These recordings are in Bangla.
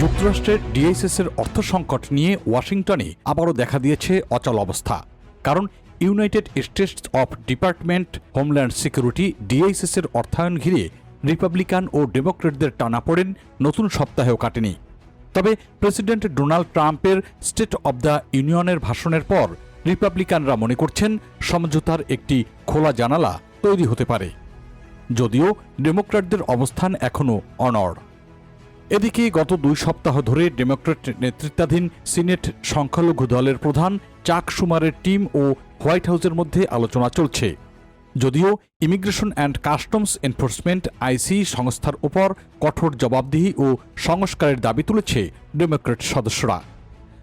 যুক্তরাষ্ট্রের ডিএইচএস-এর অর্থ সংকট নিয়ে ওয়াশিংটনে আবারও দেখা দিয়েছে অচল অবস্থা। কারণ United States of department homeland security ডিএইচএস-এর অর্থায়ন ঘিরে রিপাবলিকান ও ডেমোক্রেটদের টানাপোড়েন নতুন সপ্তাহেও কাটেনি। তবে প্রেসিডেন্ট ডোনাল্ড ট্রাম্পের স্টেট অব দ্য ইউনিয়নের ভাষণের পর রিপাবলিকানরা মনে করছেন সমঝোতার একটি খোলা জানালা তৈরি হতে পারে, যদিও ডেমোক্র্যাটদের অবস্থান এখনও অনড়। এদিকে গত 2 সপ্তাহ ধরে ডেমোক্র্যাট নেতৃত্বাধীন সিনেট সংখ্যালঘু দলের প্রধান চাক শুমারের টিম ও হোয়াইট হাউসের মধ্যে আলোচনা চলছে। যদিও ইমিগ্রেশন অ্যান্ড কাস্টমস এনফোর্সমেন্ট আইসি সংস্থার উপর কঠোর জবাবদিহি ও সংস্কারের দাবি তুলেছে ডেমোক্র্যাট সদস্যরা।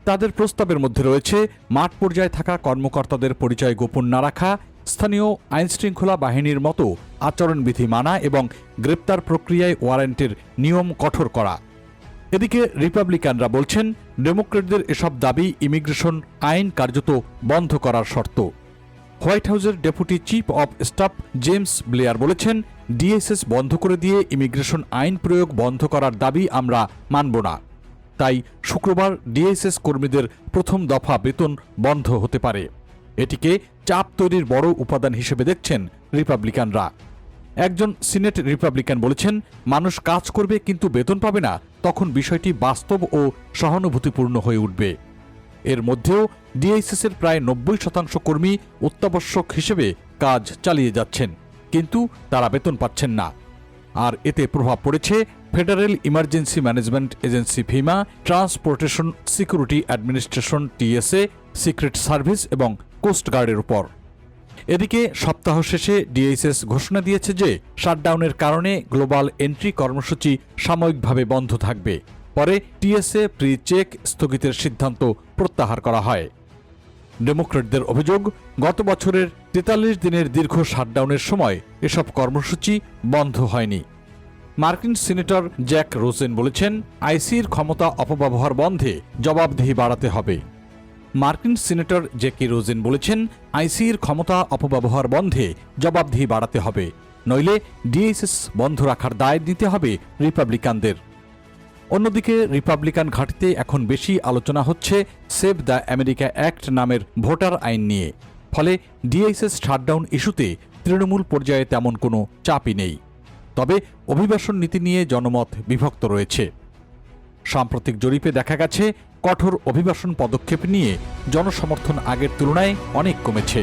তাদের প্রস্তাবের মধ্যে রয়েছে মাঠ পর্যায়ে থাকা কর্মকর্তাদের পরিচয় গোপন না রাখা, স্থানীয় আইনশৃঙ্খলা বাহিনীর মতো আচরণবিধি মানা এবং গ্রেপ্তার প্রক্রিয়ায় ওয়ারেন্টের নিয়ম কঠোর করা। এদিকে রিপাবলিকানরা বলছেন ডেমোক্রেটদের এসব দাবি ইমিগ্রেশন আইন কার্যত বন্ধ করার শর্ত। হোয়াইট হাউসের deputy chief of staff James Blair বলেছেন, ডিএইচএস বন্ধ করে দিয়ে ইমিগ্রেশন আইন প্রয়োগ বন্ধ করার দাবি আমরা মানব না। তাই শুক্রবার ডিএইচএস কর্মীদের প্রথম দফা বেতন বন্ধ হতে পারে। এটিকে চাপ তৈরির বড় উপাদান হিসেবে দেখছেন রিপাবলিকানরা। একজন সিনেট রিপাবলিকান বলেছেন, মানুষ কাজ করবে কিন্তু বেতন পাবে না, তখন বিষয়টি বাস্তব ও সহানুভূতিপূর্ণ হয়ে উঠবে। এর মধ্যেও ডিএইচএস-এর প্রায় 90% কর্মী অত্যাবশ্যক হিসেবে কাজ চালিয়ে যাচ্ছেন, কিন্তু তারা বেতন পাচ্ছেন না। আর এতে প্রভাব পড়েছে Federal Emergency Management Agency FEMA, Transportation Security Administration TSA, Secret Service এবং কোস্টগার্ডের উপর। এদিকে সপ্তাহ শেষে ডিএইচএস ঘোষণা দিয়েছে যে শাটডাউনের কারণে গ্লোবাল এন্ট্রি কর্মসূচি সাময়িকভাবে বন্ধ থাকবে। পরে টিএসএ প্রি চেক স্থগিতের সিদ্ধান্ত প্রত্যাহার করা হয়। ডেমোক্রেটদের অভিযোগ, গত বছরের 43 দিনের দীর্ঘ শাটডাউনের সময় এসব কর্মসূচি বন্ধ হয়নি। মার্কিন সিনেটর জ্যাক রোজেন বলেছেন, আইসির ক্ষমতা অপব্যবহার বন্ধে জবাবদিহি বাড়াতে হবে। মার্কিন সিনেটর জ্যাকি রোজেন বলেছেন, আইসির ক্ষমতা অপব্যবহার বন্ধে জবাবদিহি বাড়াতে হবে, নইলে ডিএইচএস বন্ধ রাখার দায় নিতে হবে রিপাবলিকানদের। অন্যদিকে রিপাবলিকান ঘাঁটিতে এখন বেশি আলোচনা হচ্ছে সেভ দ্য আমেরিকা অ্যাক্ট নামের ভোটার আইন নিয়ে। ফলে ডিএইচএস শাটডাউন ইস্যুতে তৃণমূল পর্যায়ে তেমন কোনো চাপই নেই। তবে অভিবাসন নীতি নিয়ে জনমত বিভক্ত রয়েছে। সাম্প্রতিক জরিপে দেখা গেছে কঠোর অভিবাসন পদক্ষেপ নিয়ে জনসমর্থন আগের তুলনায় অনেক কমেছে।